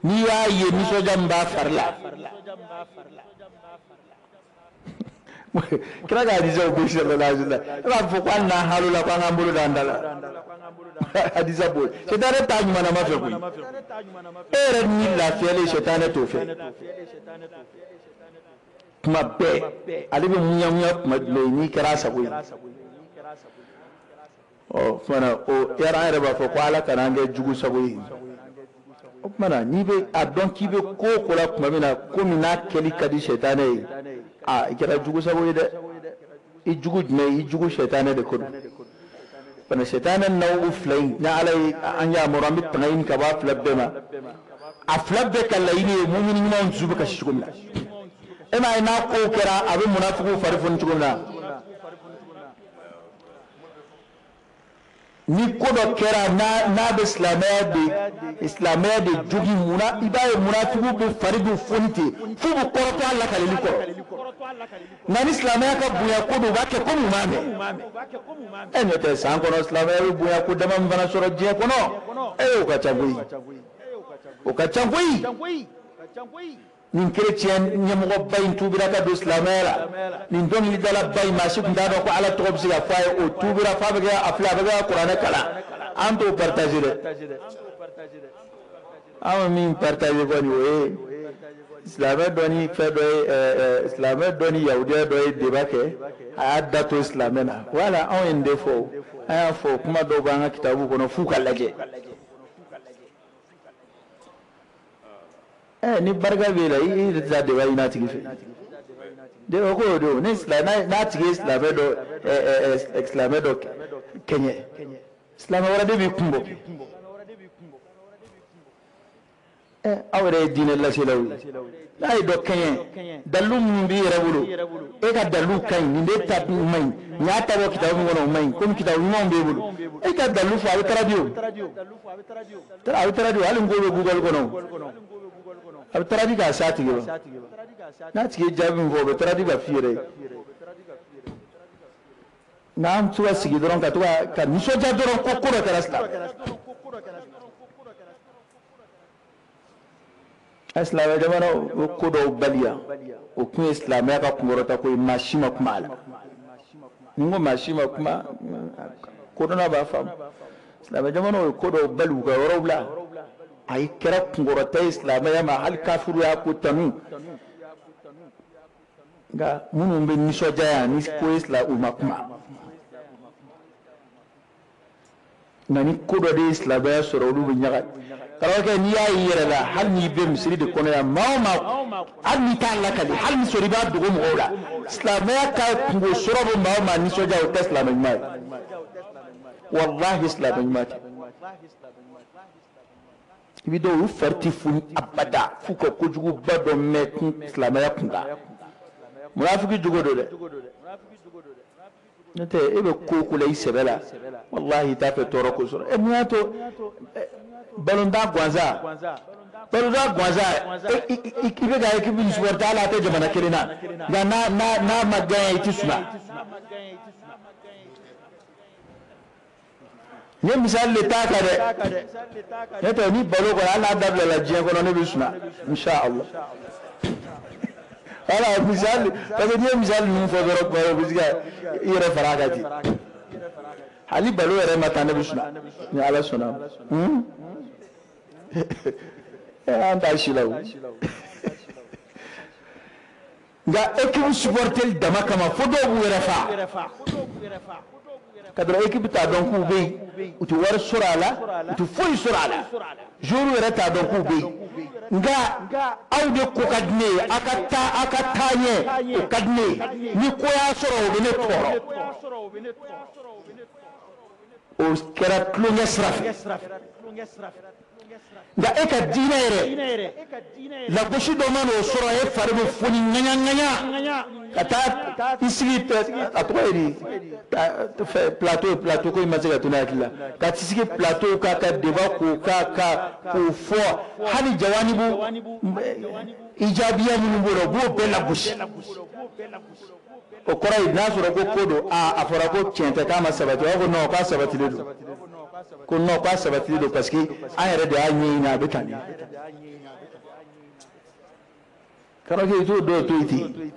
n'i y'a ye nisɔndiya min b'a fari la kira ka hadisaw bɛ sallallahu alaihi wasallam e b'a fɔ ko an n'an halo la ko an k'an bolo d'an da la hadisa b'o sɛtanɛ t'a ɲumanama fɛ koyi e yɛrɛ ni lafiyalen sɛtanɛ t'o fɛ kuma bɛɛ ale bɛ ŋuɲaŋuɲa kuma jumɛn n'i kɛra a sago ye o fana o yara yɛrɛ b'a fɔ ko ala kana an kɛ jugu sago ye o kumana n'i bɛ a dɔn k'i bɛ ko o ko la tuma min na komi n'a kɛli ka di sɛtanɛ ye i kɛra jugu sago ye dɛ i jugu jumɛn i jugu sɛtanɛ de ko don fana sɛtanɛ n'aw fila in ni ala ye an y'a mɔrɔ an bɛ tanga ɲini ka bɔ a fila bɛɛ ma a fila bɛɛ ka laɲini ye mumini ɲumanw dusu bɛ kasi cogo min na e m'a ye n'a kow kɛra a bɛ munafigiw fari foni cogo min na ni ko dɔ kɛra n'a bɛ silamɛya de jogi munna i b'a ye munafigiw bɛ fari bɛ foni ten f'u bɛ kɔrɔtɔ a lakaleli kɔrɔ nka ni silamɛya ka bonya ko don u b'a kɛ ko mun b'a mɛn e ɲɛ tɛ san kɔnɔ silamɛya bɛ bonya ko dama min fana sɔrɔ diɲɛ kɔnɔ o ka ca koyi o ka ca koyi nin chrétien ɲɛmɔgɔba in tuubira ka don silamɛya la nin dɔnkilidalaba in maa si tun t'a dɔn ko ala tɔgɔ bɛ se ka fɔ a ye o tuubira f'a bɛ kɛ a filɛ a bɛ kɛ kuranɛ kalan an t'o partage dɛ an bɛ min partage kɔni o ye silamɛ dɔ ni fɛn dɔ ye silamɛ dɔ ni yahudiya dɔ ye débat kɛ a y'a da to silamɛ na voilà anw ye nin de fɔ an y'a fɔ kuma dɔw b'an ka kitabu kɔnɔ f'u ka lajɛ ni barika b'e la i yɛrɛ tɛ taa débat ɲini a tigi fɛ débat ko o don n'a tigi ye silamɛ dɔ kɛɲɛ silamɛ wɛrɛ de b'i kun bɔ aw yɛrɛ ye diinɛ laselaw ye n'a ye dɔ kɛɲɛ dalilu minnu b'i yɛrɛ bolo e ka dalilu ka ɲi nin de ta ma ɲi nin y'a ta bɔ kitabu min kɔnɔ o ma ɲi komi kitabu ɲumanw b'e bolo e ka dalilu fɔ a bɛ traduit o hali n ko bɛ Google kɔnɔ a bɛ traduit k'a s'a tigi ma n'a tigi ye jaabi min fɔ o bɛ traduit ka f'i yɛrɛ ye nka an bɛ to ka sigi dɔrɔn ka to ka nisɔndiya dɔrɔn ko ko dɔ kɛra silamɛ silamɛ jamana o ko dɔw baliya o tun ye silamɛya ka kunkɔrɔta ko ye maa si ma kuma a la ni n ko maa si ma kuma kodɔnna b'a faamu silamɛ jamana o ye ko dɔw bali u ka yɔrɔw la a ye kɛra kunkɔrɔta ye silamɛya ma hali kafiru y'a ko tanu nka minnu bɛ nisɔndiya yan ni ko ye u ma kuma nka ni ko dɔ de ye silamɛya sɔrɔ olu bɛ ɲaga karamɔgɔkɛ n'i y'a ye i yɛrɛ la hali n'i bɛ misiri de kɔnɔ yan maa o maa hali n'i t'a lakali hali ni sɔrɔ i b'a dogo mɔgɔw la silamɛya ka kungo sɔrɔ bɛ maa o maa nisɔndiya o tɛ silamɛ ɲuman ye walahi silamɛ ɲuman tɛ i bɛ dɔn u fari tɛ funu abada f'u ka kojuguba dɔ mɛn silamɛya kun kan munafiki jogo don dɛ n'o tɛ e bɛ ko o ko la i sɛbɛ la walahi i t'a fɛ tɔɔrɔ ko sɔrɔ mun y'a to balontan gansan i bɛ ka équipe ni supporter hali a tɛ jamana kelen na nka n'a ma gagné i tɛ suma n ye misali de t'a kan dɛ n'o tɛ ni balo kɔnɔ hali n'a dabilala diɲɛ kɔnɔ ne bɛ suma inshallah voilà misali parce que n'i ye misali ninnu fɔ dɔrɔn kuma dɔ u bɛ se ka i yɛrɛ fara a kan ten hali balo yɛrɛ ma taa ne bɛ suma ni ala sɔnna an t'a si la o nka équipe supporter dama kama fo dɔw b'u yɛrɛ fa ka dɔrɔn équipe t'a dɔn k'u bɛ yen u tɛ wari sɔrɔ a la u tɛ foyi sɔrɔ a la joueur yɛrɛ t'a dɔn k'u bɛ yen nka aw de ko ka di ne ye a ka taa ɲɛ o ka di ne ye ni ko y'a sɔrɔ o bɛ ne tɔɔrɔ o kɛra tulonkɛ sira fɛ nka e ka diinɛ yɛrɛ lagosi dɔ mana o sɔrɔ e fari bɛ foni ŋaɲa ka taa i sigi a tɔgɔ ye di plateau ko in ma se ka to ne hakili la ka t'i sigi plateau kan ka débat k'o fɔ hali jawanibu ijabiya minnu b'o la u b'o bɛɛ lagosi o kɔrɔ ye n'a sɔrɔ ko don a fɔra ko tiɲɛ tɛ k'a ma sabati a b'a fɔ non k'a sabatilen don ko non k'a sabatilen don parce que an yɛrɛ de y'a ɲɛɲini a bɛ tan de karamɔgɔkɛ i t'o dɔw to yen ten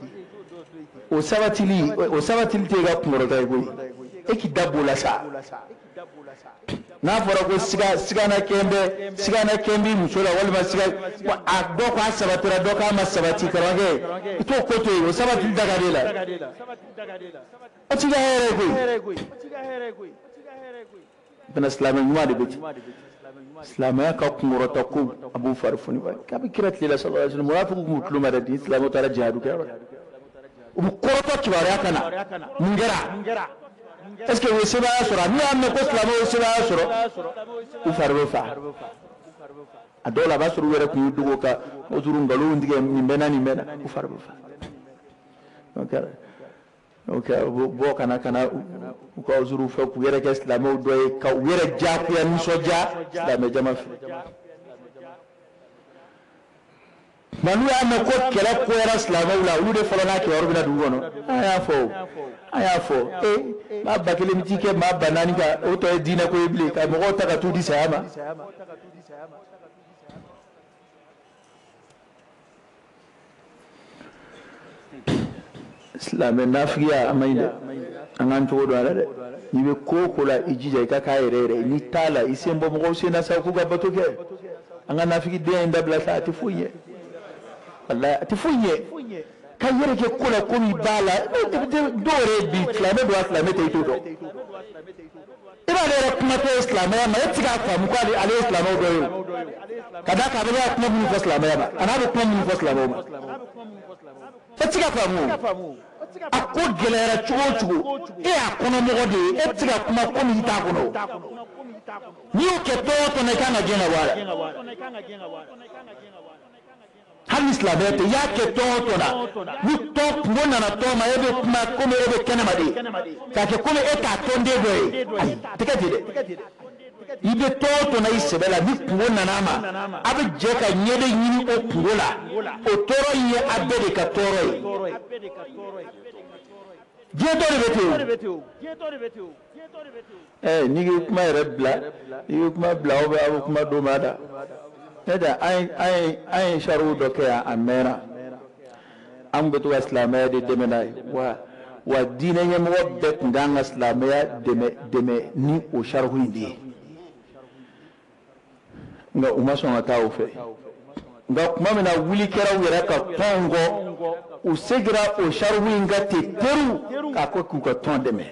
o sabatili tɛ e ka kunkɔrɔta ye koyi e k'i da b'o la sa n'a fɔra ko sigana kɛn bɛ muso la walima a dɔ k'a sabatira dɔ k'a ma sabati karamɔgɔkɛ i t'o ko to yen o sabatili da ka d'e la atiga here koy bana islamin ma de biti islamaya ka kungorota ko abu farfuni ba kabi kirat lila sallallahu alaihi wasallam munafiqu mutluma da din islamu tara jihadu ka ubu korota kibara kana mungera est ce que vous savez asura ni amne ko islamu vous savez asura u farbe fa adola basuru wera ku dugo ka uzuru ngalo ndige nimbena u farbe fa okay bo kana ko uzuru fa ku yere ke islamu do ka yere ja ku ya nisoja islamu jama fi manu ya me ko kala ko era islamu la u de folo na ke waru bina dugo no aya fo ma bakele mitike ma banani ka o to dina ko ibli ka mo ta ka tudi sayama islame nafiya amainde angan to do ala de ni be ko la ijija ka kairere ni tala isembo mo se na sa ku ga batoke angan nafiki de inda bla sa tifuye wallahi tifuye kayere ke kola ko mi bala do re bi islame do islame te to do ira le kuma to islame ma etika fa mu kwali ale islame do yo kada ka ba kuma mu islame ba ana ba kuma mu islame ba etika fa mu akko gelera chugo akono mogode etika kuma ko mi ta kono ni o ke to ne kana gena wala hal islamete yake to na ni to ngona na to ma ebe kuma ko me ebe kana made ka ke kuma eta to ndego ai tikatide ibe to na isebela ni ngona na ma abe je ka nyede nyini o kurola o toro ye abede ka toro je to betu ni kuma rebla ni kuma bla o ba kuma do mada tada ay sharu do ke amera am betu islamaya de demenay wa dina nyam wobbe nganga islamaya deme ni o sharhu indi nga umaso ngata ofe nga kuma mena wuli kera wera ka tongo o segra o sharhu ngate teru ka ko ku ka ton deme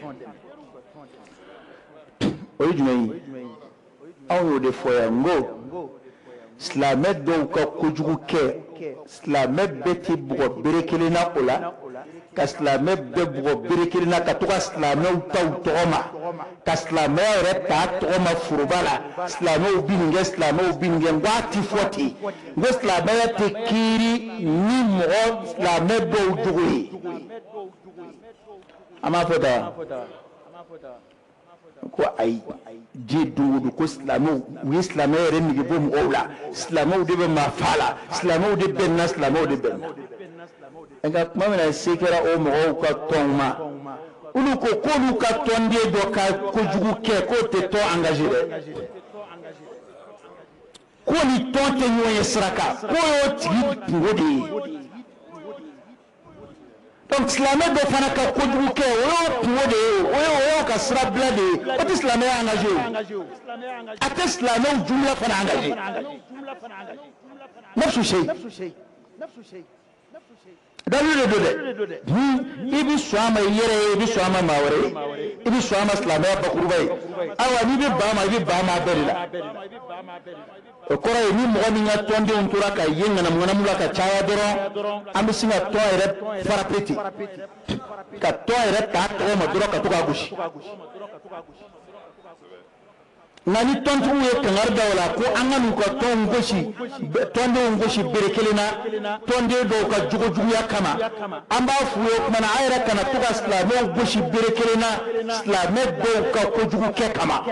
o yujumai awo de foya ngo islamet do ka kujugu ke islamet beti bugo berekelina ola ka islamet be bugo berekelina ka to ka islamet taw toma ka islamet reta toma furubala islamet binge ngati foti ngo islamet te kiri ni mo islamet do jugu ama foda ko ay je dudu ko islamu ren ni bo mo ola islamu de be mafala islamu de benna islamu de benna enga mamena sekera o mo ka tongma ulu ko lu ka tonde do ka ko jugu ke ko te to engagé ko ni tonte nyoye sraka ko yo tigi ngodi donc islamé do fana ka ko jugu ke o ka sra blade o islamé engagé at islamé jumla fana engagé nafsu shay dalile dode ibi swama yere ibi swama mawre ibi swama islamé bakurbay awa ni bi ba ma berila okora ni mo ni ngatonde untura ka yenga na mwana mula ka chaya doro ambisinga to ere farapeti ka to ere ta to ma doro ka to ka gushi nani tontu we kangar dawla ko anganu ko ton goshi berekelina tonde do ka jugo ya kama amba fuyo mana ayra kana to ka islamo goshi berekelina islamo do ka ko jugo ke kama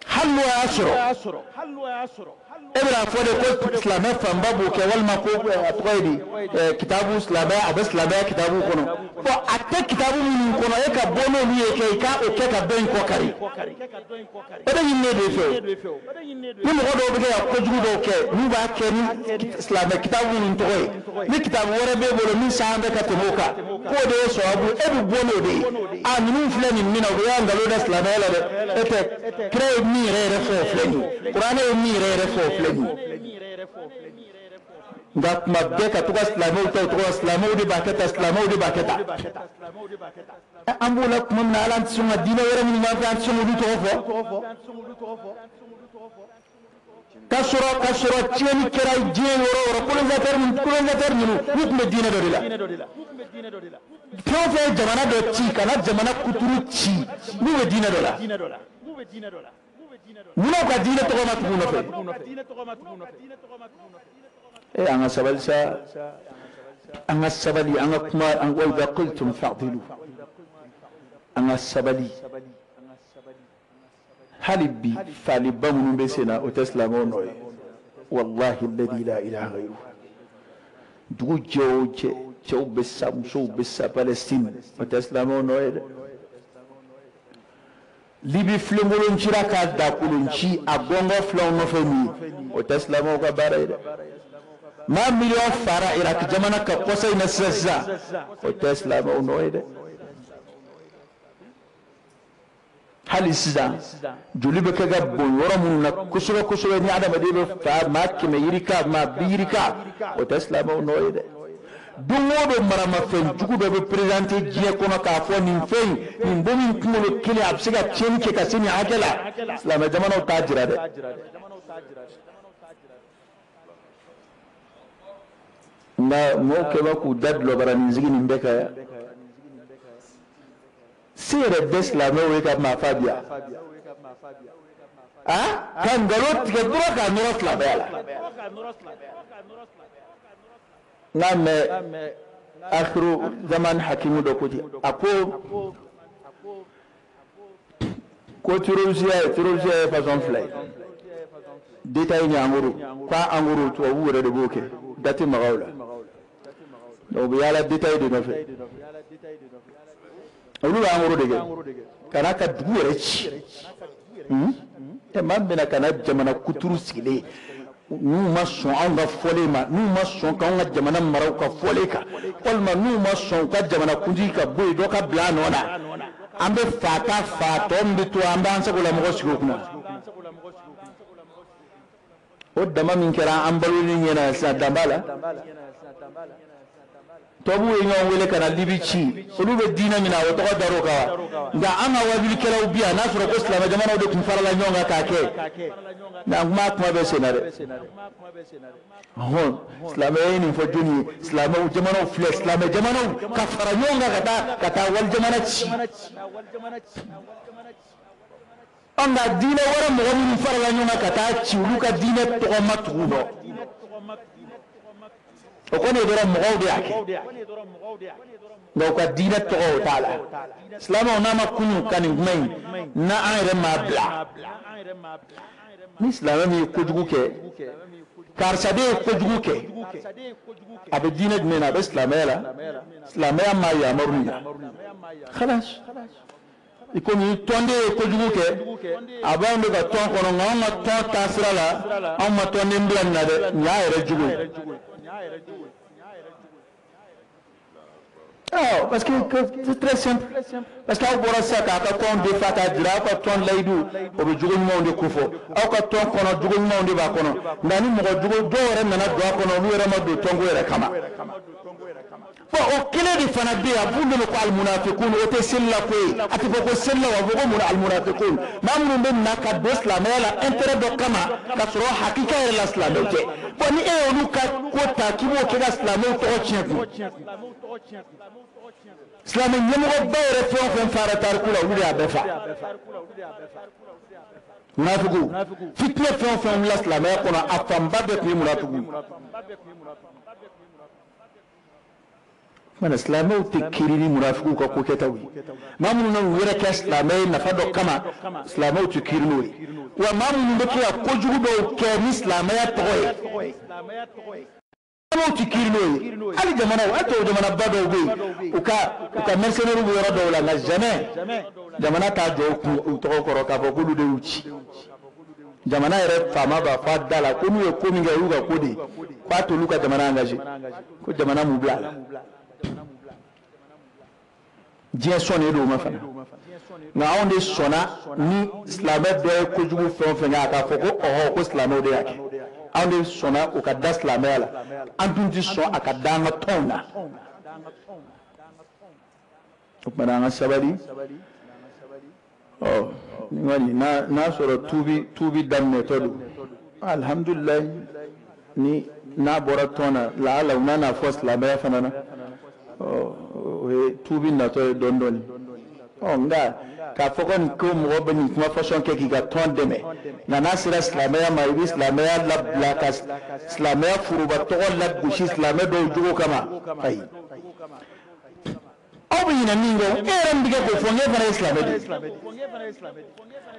hallu asro ebra fode ko islamé famba bu ke walma ko atoydi kitabu islamé abislamé kitabu kono bo atte kitabu min kono e ka bono ni e ke ka o ke ka ben ko kari oda yinne de fe ni mo do be ko jugu do ke ni ba ke ni islamé kitabu min to ni kitabu wore be bolo min saambe ka to moka ko de so abu e bu bono de a min flani min o ya ngalo da islamé la de ete kre mi re fo flani qur'an e mi re fo flani nga kuma bɛɛ ka to ka silamɛw ta o tɔgɔ silamɛw de b'a kɛ tan silamɛw de b'a kɛ tan an b'o la kuma min na ala an tɛ sɔn ka diinɛ wɛrɛ minnu b'an fɛ an tɛ sɔn k'olu tɔgɔ fɔ ka sɔrɔ tiɲɛni kɛra diɲɛ yɔrɔ o yɔrɔ colonisateur ninnu n'u tun bɛ diinɛ dɔ de la fɛn o fɛn ye jamana dɔ ci ka na jamana kuturu ci n'u bɛ diinɛ dɔ la munna u ka diinɛ tɔgɔ ma tugu u nɔfɛ an ka sabali sa an ka sabali an ka kuma wa idha qultum fa'dilu an ka sabali hali bi faliba minnu bɛ sen na o tɛ silamɛw nɔ ye wallahi alladhi la ilaha ghayruhu dugu jɛ o jɛ cɛw bɛ sa musow bɛ sa Palestine o tɛ silamɛw nɔ ye dɛ Libi filenkolon cira k'a da kolon ci a gɔngɔ filaw nɔfɛ min ye o tɛ silamɛw ka baara ye dɛ maa miliyɔn fara Iraki jamana ka kɔsa in na sisan o tɛ silamɛw nɔ ye dɛ hali sisan joli bɛ kɛ ka bon yɔrɔ minnu na kosɛbɛ kosɛbɛ ni adamaden bɛ fa maa 100 yirika maa 20 yirika o tɛ silamɛw nɔ ye dɛ don o don maramafɛn jugu dɔ bɛ présenté diɲɛ kɔnɔ k'a fɔ nin fɛn nin bɔ min kunkolo kelen a bɛ se ka tiɲɛni kɛ ka se nin hakɛ la silamɛ jamanaw t'a jira dɛ nka mɔgɔw kɛbɛ k'u da dulɔbara nin sigi nin bɛɛ kan yan se yɛrɛ bɛ silamɛw ye ka maa fa bi yan ka nkalon tigɛ dɔrɔn k'a nɔrɔ silamɛya la n'a mɛ akhiru zaman hakimu dɔ ko ten a ko terroriste ye façon fila ye détail ni angoro k'a angoro tubabu yɛrɛ de b'o kɛ dati magaw la donc u bɛ yaala détail de nɔfɛ olu bɛ angoro de kɛ ka n'a ka dugu yɛrɛ ci maa min bɛna ka na jamana kuturu sigilen n'u ma sɔn anw ka fɔlen ma n'u ma sɔn k'anw ka jamana maraw ka fɔlen kan walima n'u ma sɔn ka jamana kuntigi ka bɔ yen dɔ ka bila a nɔ na an bɛ fa ta fa tɔ min bɛ to an b'an sago la mɔgɔ sigi o kunna o dama min kɛra an baloli ɲɛna sisan dan b'a la tubabuw ye ɲɔgɔn wele ka na Libi ci olu bɛ diinɛ min na o tɔgɔ dar'o kan wa nka an ka wabilikɛlaw bi yan n'a sɔrɔ ko silamɛ jamanaw de tun farala ɲɔgɔn kan k'a kɛ nka an kuma bɛ sen na dɛ silamɛya ye nin fɔ jɔnni ye silamɛw jamanaw filɛ silamɛ jamanaw ka fara ɲɔgɔn kan ka taa wali jamana ci nka diinɛ wɛrɛ mɔgɔ minnu farala ɲɔgɔn kan ka taa ci olu ka diinɛ tɔgɔ ma tugu u nɔ o kɔni ye dɔrɔn mɔgɔw de y'a kɛ nka u ka diinɛ tɔgɔ o t'a la silamɛw n'a ma kunu ka nin kuma in na an yɛrɛ m'a bila ni silamɛ min ye kojugu kɛ karisa de ye kojugu kɛ a bɛ diinɛ jumɛn na a bɛ silamɛya la silamɛya m'a yamaru nin na khalas i komi tɔnden ye kojugu kɛ a b'anw de ka tɔn kɔnɔ nka anw ka tɔn taasira la anw ma tɔnden bila nin na dɛ nin y'a yɛrɛ jugu ye parce que c'est très simple parce que aw bɔra sisan k'a ka tɔn defa k'a jira aw ka tɔn layidu o bɛ jogo ɲumanw de kofɔ aw ka tɔn kɔnɔ jogo ɲumanw de b'a kɔnɔ nka ni mɔgɔ jugu dɔw yɛrɛ nana don a kɔnɔ olu yɛrɛ ma don tɔnko yɛrɛ kama bon o kelen de fana bɛ yen a b'u wele ko alimunafikun o tɛ seli la ko ye a tɛ fɔ ko seli la wa a bɛ fɔ ko mun alimunafikun maa minnu bɛ na ka don silamɛya la intérêt dɔ kama ka sɔrɔ hakika yɛrɛ la silamɛw tɛ bon ni e y'olu ka ko ta k'i b'o kɛ ka silamɛw tɔgɔ tiɲɛ kun silamɛ ɲɛmɔgɔba yɛrɛ fɛn o fɛn fara tariku la olu de y'a bɛɛ fa munafiku fitinɛ fɛn o fɛn wulila silamɛya kɔnɔ a fanba bɛɛ tun ye munafiku mana silamɛw tɛ kiri ni munafiku ka ko kɛtaw ye maa minnu na u yɛrɛ kɛ silamɛ ye nafa dɔ kama silamɛw tɛ kiri n'o ye wa maa minnu bɛ kɛ ka kojugu dɔw kɛ ni silamɛya tɔgɔ ye silamɛw tɛ kiri n'o ye hali jamanaw hali tubabu jamanaba dɔw bɛ yen u ka mercenaires bɛ yɔrɔ dɔw la nka jamais jamana t'a jɔ u tɔgɔ kɔrɔ k'a fɔ k'olu de y'u ci jamana yɛrɛ faama b'a fɔ a da la ko n'u ye ko min kɛ o y'u ka ko de ye k'a t'olu ka jamana engagé ko jamana m'u bila a la diɲɛ sɔnnen don o ma fana nka anw de sɔnna ni silamɛ dɔ ye kojugu fɛn o fɛn kɛ a k'a fɔ ko ɔhɔ ko silamɛw de y'a kɛ an de sɔnna o ka da silamɛya la an dun ti sɔn a ka da an ka tɔnw na o kumana an ka sabali ni kɔni n'a sɔrɔ tuubi daminɛtɔ don alhamdulilayi ni n'a bɔra tɔn na laala u nana fɔ silamɛya fana na o ye tuubi natɔ ye dɔɔni dɔɔni nka k'a fɔ ko mɔgɔ bɛ nin kuma fɔsɔn kɛ k'i ka tɔn dɛmɛ nka n'a sera silamɛya ma i bɛ silamɛya labila ka silamɛya foroba tɔgɔ lagosi silamɛ dɔw jogo kama ayi aw bɛ ɲinɛ min kɔ e yɛrɛ min bɛ kɛ k'o fɔ n k'e fana ye silamɛ de ye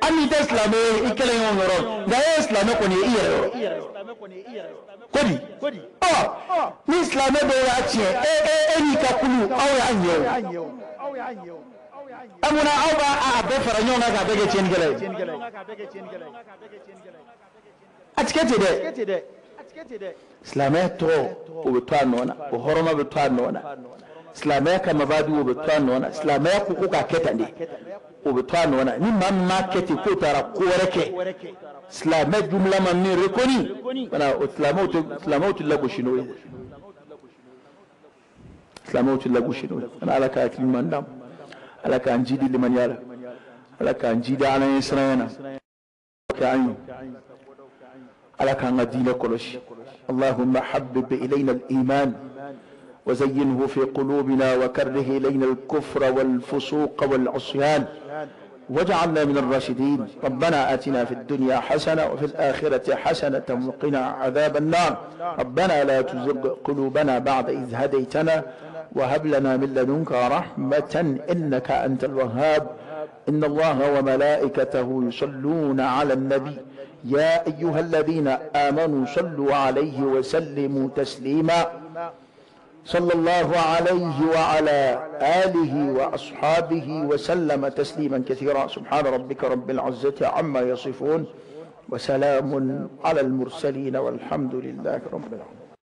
hali n'i tɛ silamɛ ye i kɛlen y'o yɔrɔ nka e ye silamɛ kɔni ye i yɛrɛ yɔrɔ kodi ni silamɛ dɔw y'a tiɲɛ e n'i ka kulu aw y'a ɲɛ o amuna aw b'a bɛɛ fara ɲɔgɔn kan k'a bɛɛ kɛ tiɲɛnikɛla ye a ti kɛ ten dɛ silamɛya tɔgɔ o bɛ to a nɔ na o hɔrɔma bɛ to a nɔ na silamɛya ka mabadi o bɛ to a nɔ na silamɛya ko k'a kɛ tan de o bɛ to a nɔ na ni maa min m'a kɛ ten k'o taara ko wɛrɛ kɛ silamɛ jumla ma min reconi wala o silamɛw tɛ lagosi n'o ye silamɛw tɛ lagosi n'o ye ala ka hakili ɲuman d'an ma ala k'an jidi limaniya la ala k'an jidi ala ɲɛ siranya na k'an ye ala k'an ka diinɛ kɔlɔsi اللهم حبب إلينا الإيمان وزينه في قلوبنا وكره إلينا الكفر والفسوق والعصيان واجعلنا من الراشدين ربنا آتنا في الدنيا حسنة وفي الآخرة حسنة وقنا عذاب النار ربنا لا تزغ قلوبنا بعد إذ هديتنا وهب لنا من لدنك رحمة إنك أنت الوهاب إن الله وملائكته يصلون على النبي يا أيها الذين آمنوا صلوا عليه وسلموا تسليما صلى الله عليه وعلى آله وأصحابه وسلم تسليما كثيرا سبحان ربك رب العزة عما يصفون وسلام على المرسلين والحمد لله رب العالمين.